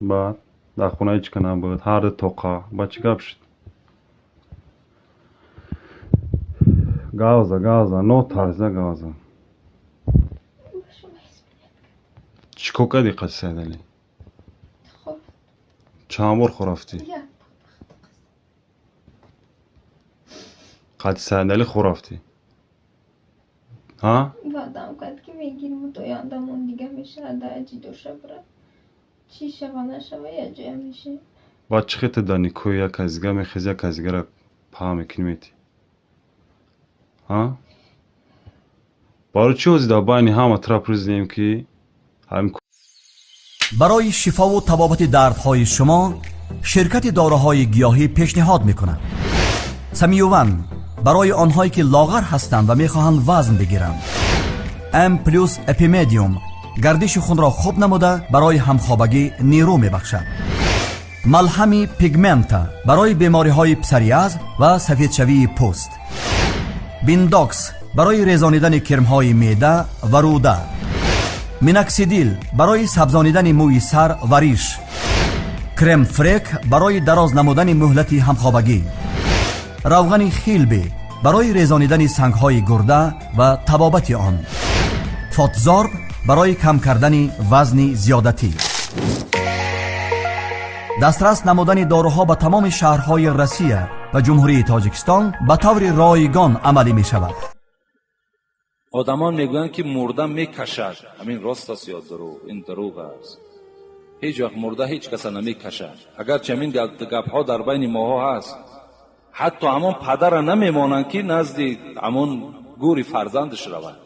بعد در خونه هیچ کنم بود هر توقع با چی گپ شد گازا نو تازه گازا چیکو کدی قد سیدلی خب چامور خورافتی قد سیدلی خورافتی ها یادم کرد که میگیم و تو یادمون دیگه میشه درجی دو شبره چی شبه نشبه یه جای میشه با چی خیت دانی کوی یک ازگه میخیز یک ازگه را پا میکنیمیتی ها بارو چی وزی دا باینی هم اطراف روزیم که هم برای شفا و طبابت دردهای شما شرکت داروهای گیاهی پیشنهاد میکند سمیوون برای آنهایی که لاغر هستند و میخواهند وزن بگیرند، ام پلوس اپیمدیوم گردش خون را خوب نموده برای همخوابگی نیرو میبخشد. ملحمی پیگمنتا برای بیماری های پسریاز و سفید شوی پوست. بینداکس برای ریزانیدن کرم های معده و روده. میناکسیدیل برای سبزانیدن موی سر و ریش. کرم فریک برای دراز نمودن مهلت همخوابگی. روغن خیلبی برای ریزانیدن سنگ های گرده و طبابت آن. فاتزارب برای کم کردن وزن زیادتی. دسترس نمودن داروها به تمام شهرهای روسیه و جمهوری تاجیکستان به طور رایگان عملی می شود. آدمان میگویند که مرده میکشد. همین راست است یا دروغ؟ این دروغ است. هیچ وقت مرده هیچ کس نمیکشد. اگرچه همین گپ ها در بین ماها هست، حتی همون پدر نمیمانند که نزد همون گوری فرزندش رود.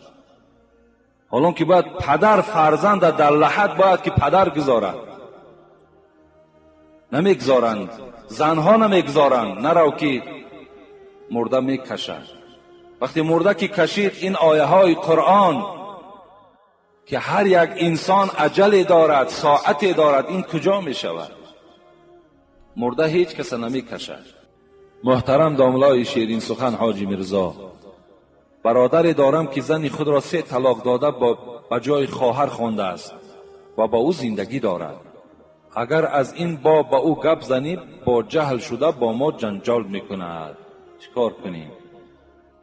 حالا که باید پدر فرزند در لحد باید که پدر گذارد، نمیگذارند. زنها نمیگذارند. نرو که مرده میکشد. وقتی مرده که کشید، این آیه های قرآن که هر یک انسان اجلی دارد، ساعتی دارد، این کجا می شود؟ مرده هیچ کس نمی کشد. محترم داملای شیرین سخن حاجی میرزا، برادری دارم که زنی خود را 3 طلاق داده با جای خواهر خوانده است و با او زندگی دارد. اگر از این باب با او گپ زنی، با جهل شده با ما جنجال میکند. چیکار کنیم؟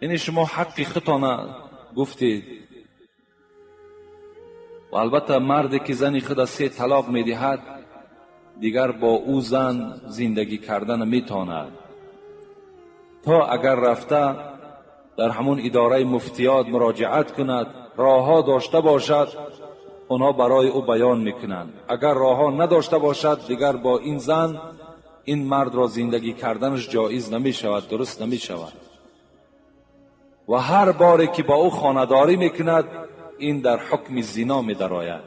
یعنی شما حقی خودتان گفتید و البته مردی که زنی خود 3 طلاق میدهد دیگر با او زن زندگی کردن میتواند، تا اگر رفته در همون اداره مفتیات مراجعت کند، راهها داشته باشد اونا برای او بیان میکنند. اگر راهها نداشته باشد دیگر با این زن این مرد را زندگی کردنش جایز نمی شود، درست نمی شود. و هر باری که با او خانه‌داری میکند این در حکم زنا می درآید.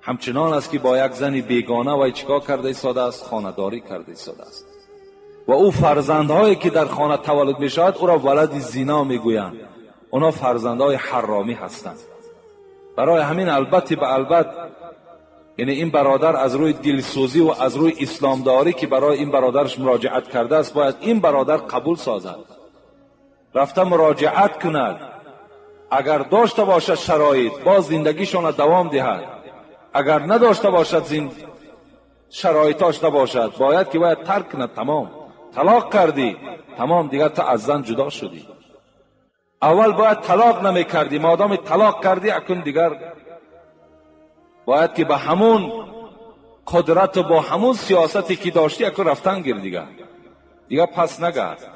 همچنان است که با یک زن بیگانه و چیکار کرده ایستاده است؟ خانه‌داری کرده ایستاده است. و او فرزندهایی که در خانه تولد می شود او را ولد زنا میگویند. اونا فرزندهای حرامی هستند. برای همین البته به البته، یعنی این برادر از روی دلسوزی و از روی اسلامداری که برای این برادرش مراجعت کرده است، باید این برادر قبول سازد، رفته مراجعت کند. اگر داشته باشد شرایط باز زندگیشان دوام دهد، اگر نداشته باشد شرایط داشته باشد باید که باید ترک کند. تمام طلاق کردی، تمام دیگر تو از زن جدا شدی. اول باید طلاق نمی کردی، مادام طلاق کردی اکنون دیگر باید که به همون قدرت و با همون سیاستی که داشتی اکنون رفتن گیر دیگر پس نگرد.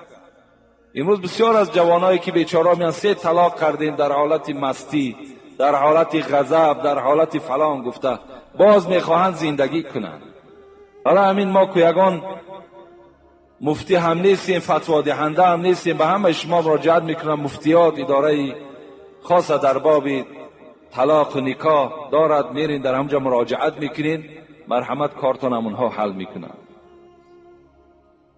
امروز بسیار از جوانایی که بیچاره میان 3 طلاق کردین در حالت مستی، در حالت غضب، در حالت فلان گفته باز میخواهند زندگی کنند. برای همین ما کویگان مفتی هم نیستیم، فتوا دهنده هم نیستیم، به همه شما مراجعت میکنم. مفتیات اداره خاص در باب طلاق و نکاح دارد، میرین در همجا مراجعت میکنین، مرحمت کارتون همونها حل میکنن.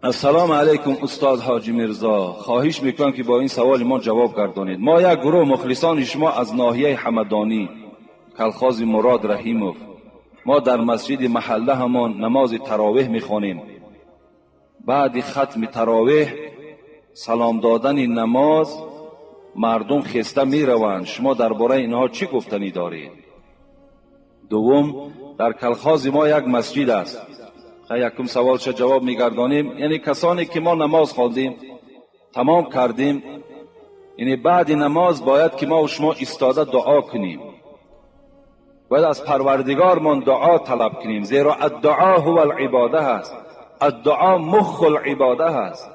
السلام علیکم استاد حاجی میرزا، خواهش میکنم که با این سوال ما جواب گردانید. ما یک گروه مخلصان شما از ناحیه حمدانی کلخاز مراد رحیموف، ما در مسجد محله همان نماز تراویح میخوانیم. بعد ختم تراویح سلام دادن نماز مردم خسته میروند. شما درباره اینها چی گفتنی دارید؟ دوم، در کلخاز ما یک مسجد است. یکم سوالش جواب میگردانیم. یعنی کسانی که ما نماز خواندیم تمام کردیم، یعنی بعد نماز باید که ما و شما ایستاده دعا کنیم، باید از پروردگارمان دعا طلب کنیم، زیرا الدعا هو العباده هست. الدعا مخ العباده هست.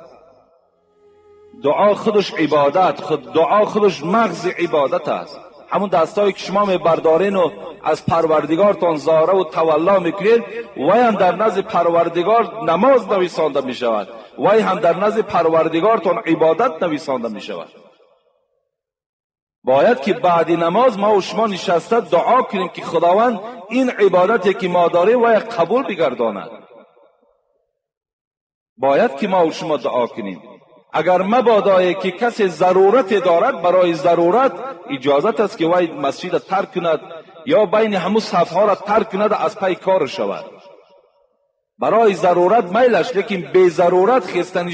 دعا خودش عبادت، دعا خودش مغز عبادت است. همون دستایی که شما میبردارین و از پروردگارتان زاره و تولا میکنید، وی هم در نزد پروردگار نماز نویسانده میشود، وی هم در نزد پروردگارتان عبادت نویسانده میشود. باید که بعد نماز ما و شما نشسته دعا کنیم که خداوند این عبادتی که ما داریم وی قبول بگرداند. باید که ما و شما دعا کنیم. اگر مبادایی که کسی ضرورت دارد، برای ضرورت اجازت است که وی مسجد ترک کند یا بین همون صفها را ترک کند، از پی کار شود. برای ضرورت میلش، لیکن بی ضرورت خیستنی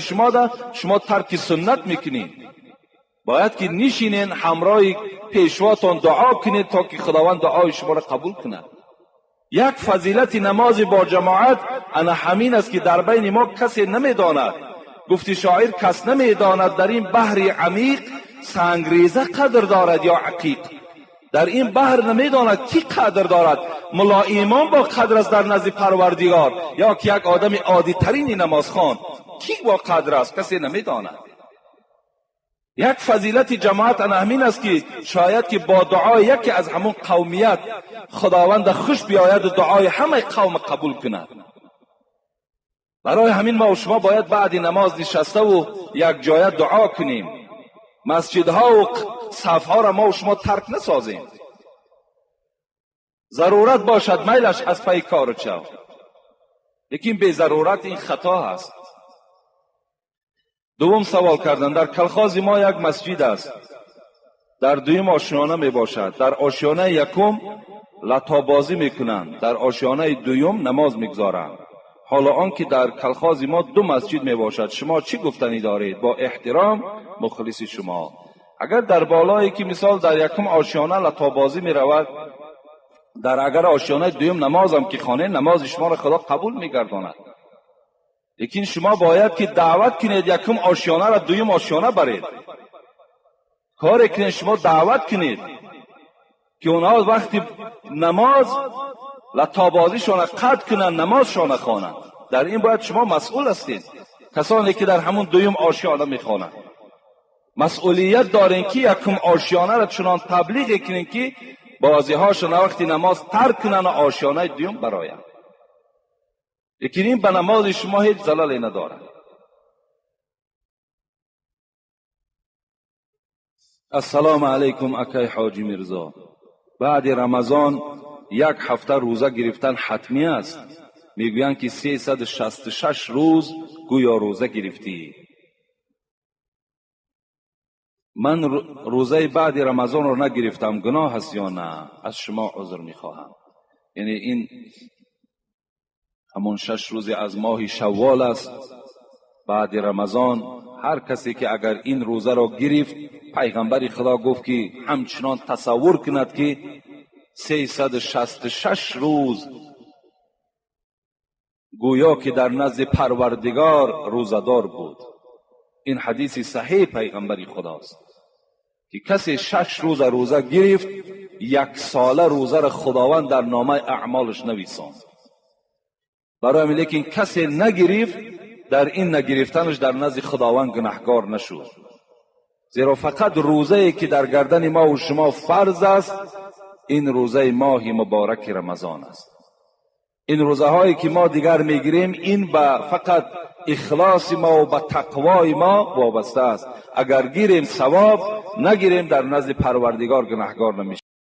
شما ترک سنت میکنید. باید که نشینین همراه پیشواتون دعا کنید تا که خداوند دعای شما را قبول کند. یک فضیلت نماز با جماعت انا همین است که در بین ما کسی نمیداند. گفتی شاعر کس نمیداند در این بحر عمیق سنگریزه قدر دارد یا عقیق. در این بحر نمیداند کی قدر دارد، ملا امام با قدر است در نزد پروردگار یا که یک آدم عادی ترین نمازخوان، کی با قدر است کسی نمیداند. یک فضیلت جماعت همین است که شاید که با دعای یکی از همون قومیت خداوند خوش بیاید و دعای همه قوم قبول کند. برای همین ما و شما باید بعد نماز نشسته و یک جای دعا کنیم. مسجدها و صفها را ما و شما ترک نسازیم. ضرورت باشد میلش از پی کار شو، لیکن به ضرورت این خطا هست. دوم سوال کردن، در کلخاز ما یک مسجد است، در دویم آشیانه می باشد. در آشیانه یکم لطابازی میکنند، در آشیانه دویم نماز میگذارند. حالا آن که در کلخاز ما دو مسجد می باشد، شما چی گفتنی دارید؟ با احترام مخلص شما. اگر در بالایی که مثال در یکم آشیانه لطابازی می رود، در اگر آشیانه دویم نماز هم که خانه، نماز شما را خدا قبول میگرداند. لیکن شما باید که دعوت کنید یکم آشیانه را دویم آشیانه برید. کار کنید شما دعوت کنید که اونها وقتی نماز لطابازیشان قطع کنند، نمازشان خوانند. در این باید شما مسئول هستید. کسانی که در همون دویم آشیانه میخوانند مسئولیت دارین که یکم آشیانه را چنان تبلیغ کنین که بازیهاشون وقتی نماز ترک کنن و آشیانه دویم براین. لیکن این به نماز شما هیچ زلالی ندارد. السلام علیکم اکای حاجی مرزا، بعد رمضان یک هفته روزه گرفتن حتمی است. میگویند که 366 روز گویا روزه گرفتی. من روزه بعد رمضان رو نگرفتم، گناه هست یا نه؟ از شما عذر میخواهم. یعنی این همون 6 روز از ماه شوال است بعد رمضان. هر کسی که اگر این روزه را گرفت، پیغمبر خدا گفت که همچنان تصور کند که 366 روز گویا که در نزد پروردگار روزدار بود. این حدیث صحیح پیغمبر خداست که کسی 6 روز روزه گرفت، 1 ساله روزه را خداوند در نامه اعمالش نویساند. برای همین لیکن کسی نگرفت، در این نگرفتنش در نزد خداوند گناهکار نشد. زیرا فقط روزه‌ای که در گردن ما و شما فرض است، این روزه ماه مبارک رمضان است. این روزه هایی که ما دیگر میگیریم، این به فقط اخلاص ما و به تقوای ما وابسته است. اگر گیریم ثواب، نگیریم در نزد پروردگار گناهکار نمیشیم.